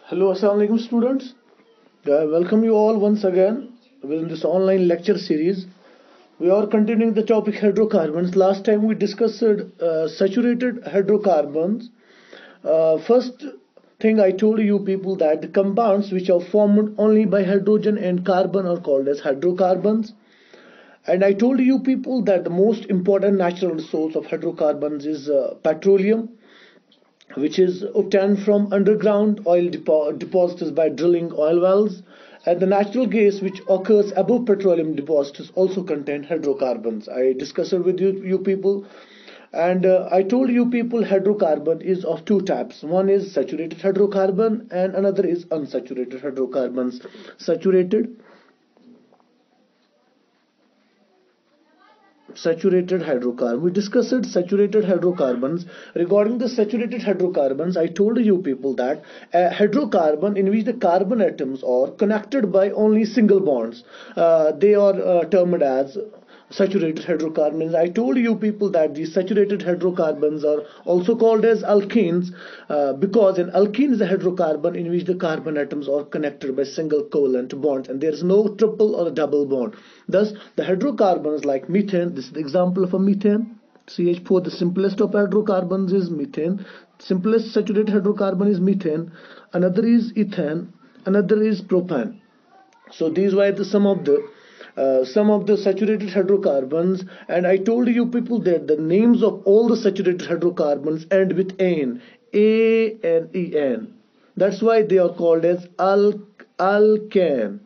Hello, Assalamualaikum students. Welcome you all once again within this online lecture series. We are continuing the topic hydrocarbons. Last time we discussed saturated hydrocarbons. First thing I told you people that the compounds which are formed only by hydrogen and carbon are called as hydrocarbons. And I told you people that the most important natural source of hydrocarbons is petroleum, which is obtained from underground oil deposits by drilling oil wells, and the natural gas which occurs above petroleum deposits also contain hydrocarbons. I discussed it with you people, and I told you people hydrocarbon is of two types. One is saturated hydrocarbon and another is unsaturated hydrocarbons. Saturated hydrocarbon. We discussed saturated hydrocarbons. Regarding the saturated hydrocarbons, I told you people that a hydrocarbon in which the carbon atoms are connected by only single bonds, they are termed as saturated hydrocarbons. I told you people that these saturated hydrocarbons are also called as alkenes, because an alkene is a hydrocarbon in which the carbon atoms are connected by single covalent bonds and there is no triple or double bond. Thus the hydrocarbons like methane, this is the example of a methane, CH4. The simplest of hydrocarbons is methane. Simplest saturated hydrocarbon is methane. Another is ethane. Another is propane. So these were some of the saturated hydrocarbons, and I told you people that the names of all the saturated hydrocarbons end with an, A-N-E-N. That's why they are called as alkane.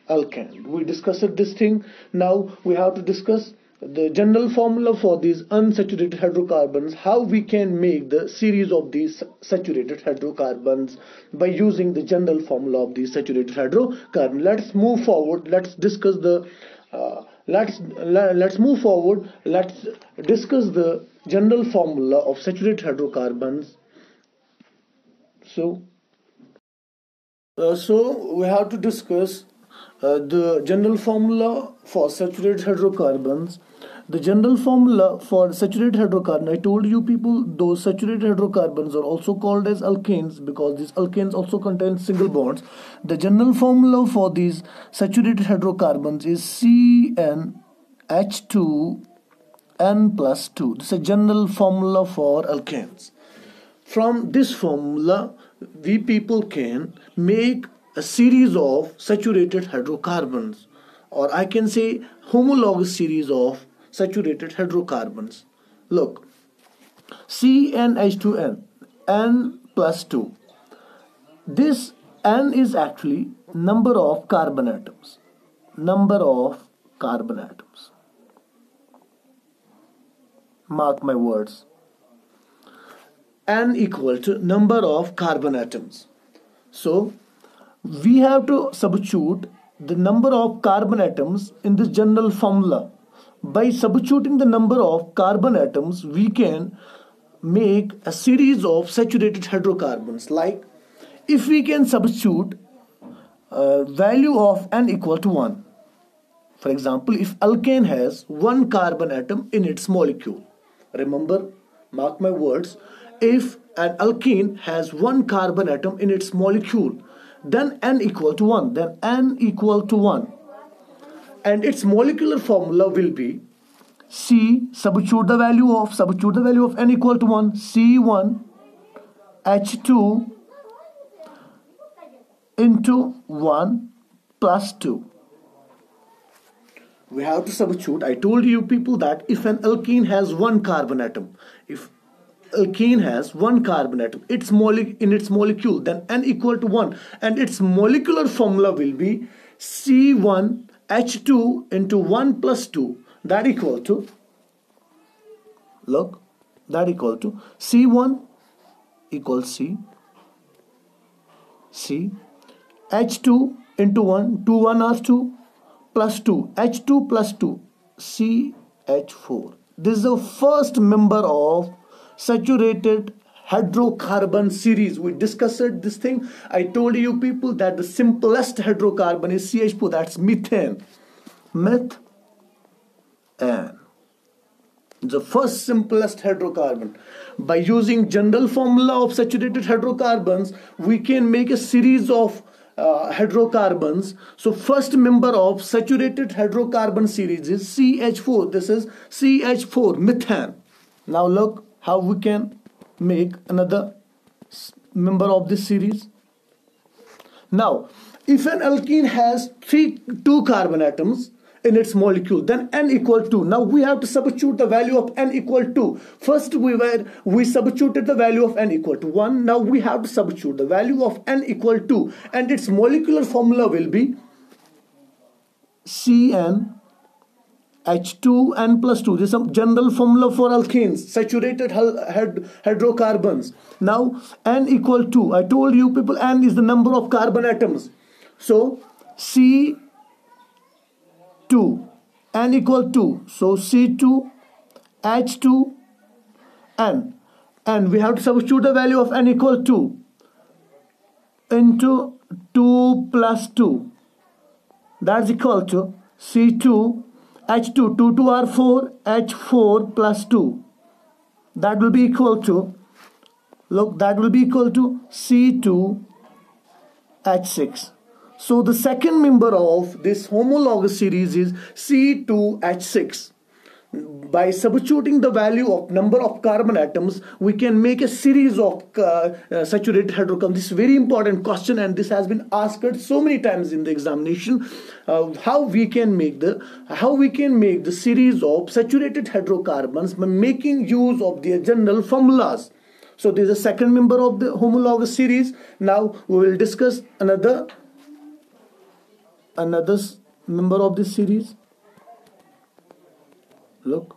We discussed this thing. Now we have to discuss the general formula for these unsaturated hydrocarbons, how we can make the series of these saturated hydrocarbons by using the general formula of these saturated hydrocarbons. Let's move forward. Let's discuss the general formula of saturated hydrocarbons. So we have to discuss the general formula for saturated hydrocarbons. The general formula for saturated hydrocarbon, I told you people those saturated hydrocarbons are also called as alkanes because these alkanes also contain single bonds. The general formula for these saturated hydrocarbons is CnH2n plus 2. This is a general formula for alkanes. From this formula, we people can make a series of saturated hydrocarbons, or I can say homologous series of saturated hydrocarbons. Look, CnH2n, n plus 2. This n is actually number of carbon atoms. Mark my words. N equal to number of carbon atoms. So we have to substitute the number of carbon atoms in this general formula. By substituting the number of carbon atoms, we can make a series of saturated hydrocarbons. Like if we can substitute value of n equal to 1. For example, if alkane has one carbon atom in its molecule. Remember, mark my words, if an alkene has one carbon atom in its molecule, then n equal to 1. And its molecular formula will be substitute the value of n equal to 1, C1H2 into 1 plus 2. We have to substitute. I told you people that if an alkene has one carbon atom, in its molecule, then n equal to 1, and its molecular formula will be C1H2 into 1 plus 2. That equal to C1 equals C H2 into 1, 2 1 are 2 plus 2, H2 plus 2, CH4. This is the first member of saturated hydrocarbon series. We discussed this thing. I told you people that the simplest hydrocarbon is CH4, that's methane. The first simplest hydrocarbon. By using general formula of saturated hydrocarbons, we can make a series of hydrocarbons. So first member of saturated hydrocarbon series is CH4. This is CH4, methane. Now look how we can make another member of this series. Now, if an alkene has two carbon atoms in its molecule, then n equal 2. Now we have to substitute the value of n equal 2. First we substituted the value of n equal to 1. Now we have to substitute the value of n equal 2, and its molecular formula will be CnH2n plus 2. This is some general formula for alkenes, saturated hydrocarbons. Now n equal 2. I told you people, n is the number of carbon atoms. So C2, n equal 2. So C2, H2, n. And we have to substitute the value of n equal 2 into 2 plus 2. That's equal to C2, H2, 2 are 4, H4 plus 2. That will be equal to, look, that will be equal to C2, H6. So the second member of this homologous series is C2H6. By substituting the value of number of carbon atoms, we can make a series of saturated hydrocarbons. This is a very important question, and this has been asked so many times in the examination. How we can make the series of saturated hydrocarbons by making use of their general formulas. So this is the second member of the homologous series. Now we will discuss another member of this series. Look.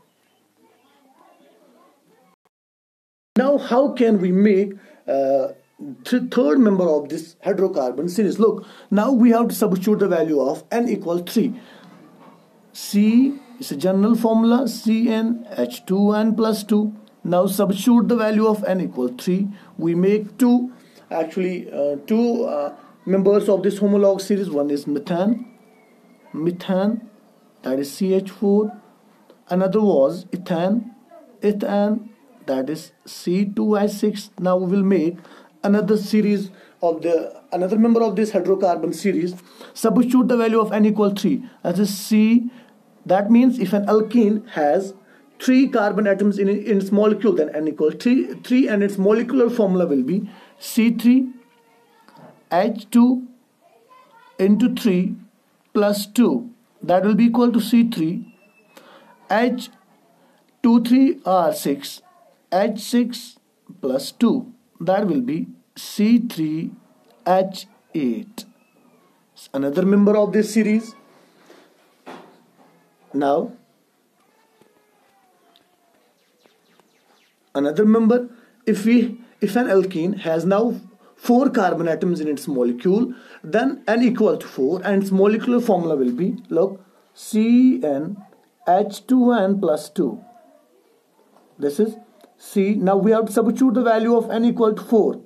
Now how can we make third member of this hydrocarbon series? Look, now we have to substitute the value of n equal 3. C is a general formula, CnH2n plus 2. Now substitute the value of n equal 3. We make two members of this homologous series. One is methane, that is CH4. Another was ethane, that is C2H6. Now we will make another series of another member of this hydrocarbon series. Substitute the value of n equal 3. That is C. That means if an alkene has 3 carbon atoms in its molecule, then n equal 3, and its molecular formula will be C3H2 into 3 plus 2. That will be equal to C3 H23R6 H6 plus 2. That will be C3H8. Another member of this series. Now another member, if an alkene has now 4 carbon atoms in its molecule, then n equal to 4, and its molecular formula will be, look, CnH2n plus 2. This is C. Now we have to substitute the value of n equal to 4.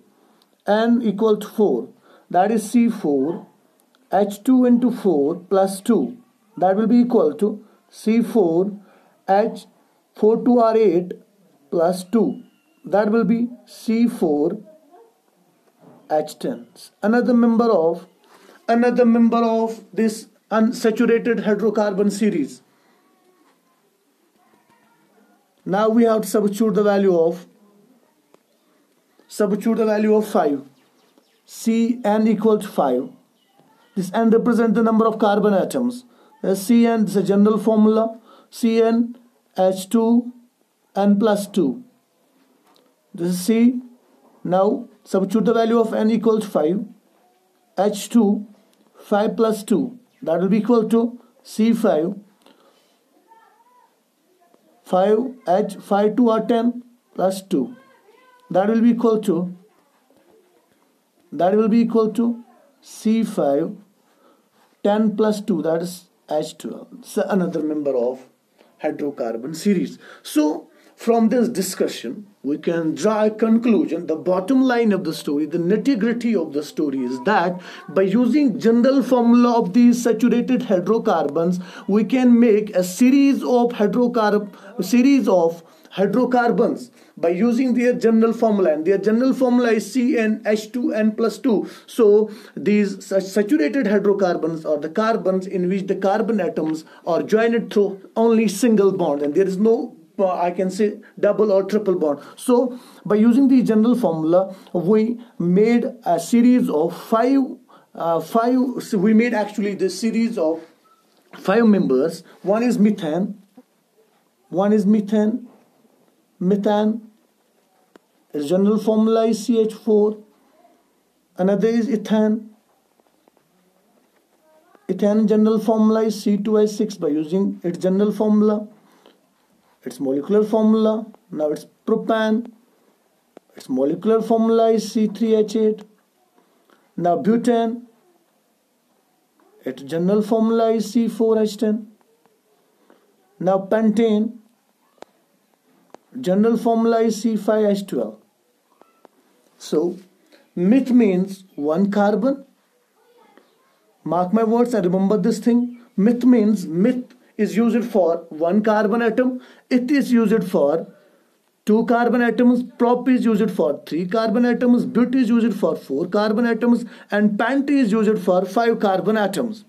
N equal to 4. That is C4 H2 into 4 plus 2. That will be equal to C4 H4 2 are 8 plus 2. That will be C4 H10. Another member of this unsaturated hydrocarbon series. Now we have to substitute the value of 5. Cn equal to 5. This n represents the number of carbon atoms. Cn is a general formula. Cn H2 n plus 2. This is C. Now substitute the value of n equals 5. H2 5 plus 2. That will be equal to C5 5 2 are 10 plus 2. That will be equal to C5 10 plus 2. That is H12. So another member of hydrocarbon series. So from this discussion, we can draw a conclusion. The bottom line of the story, the nitty-gritty of the story is that by using general formula of these saturated hydrocarbons, we can make a series of hydrocarbons by using their general formula, and their general formula is CnH2n plus 2. So these saturated hydrocarbons are the carbons in which the carbon atoms are joined through only single bond, and there is no I can say double or triple bond. So by using the general formula, we made a series of we made actually the series of 5 members. One is methane, methane, its general formula is CH4. Another is ethane, general formula is C2H6 by using its general formula, its molecular formula. Now it's propane, its molecular formula is C3H8. Now butane, its general formula is C4H10. Now pentane, general formula is C5H12. So meth means one carbon. Mark my words and remember this thing. Meth means meth is used for one carbon atom. It is used for 2 carbon atoms. Prop is used for 3 carbon atoms. But is used for 4 carbon atoms. And pant is used for 5 carbon atoms.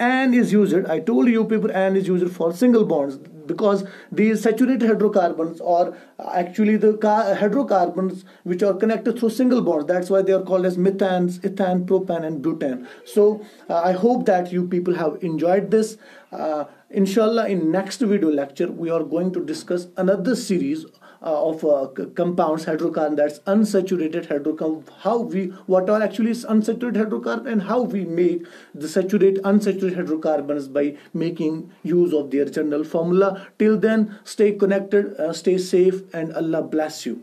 An is used, I told you people, an is used for single bonds, because these saturated hydrocarbons are actually the hydrocarbons which are connected through single bonds. That's why they are called as methanes, ethane, propane and butane. So I hope that you people have enjoyed this. Inshallah, in next video lecture we are going to discuss another series of compounds, hydrocarbon, that's unsaturated hydrocarbon. What are actually unsaturated hydrocarbon and how we make the unsaturated hydrocarbons by making use of their general formula. Till then, stay connected, stay safe, and Allah bless you.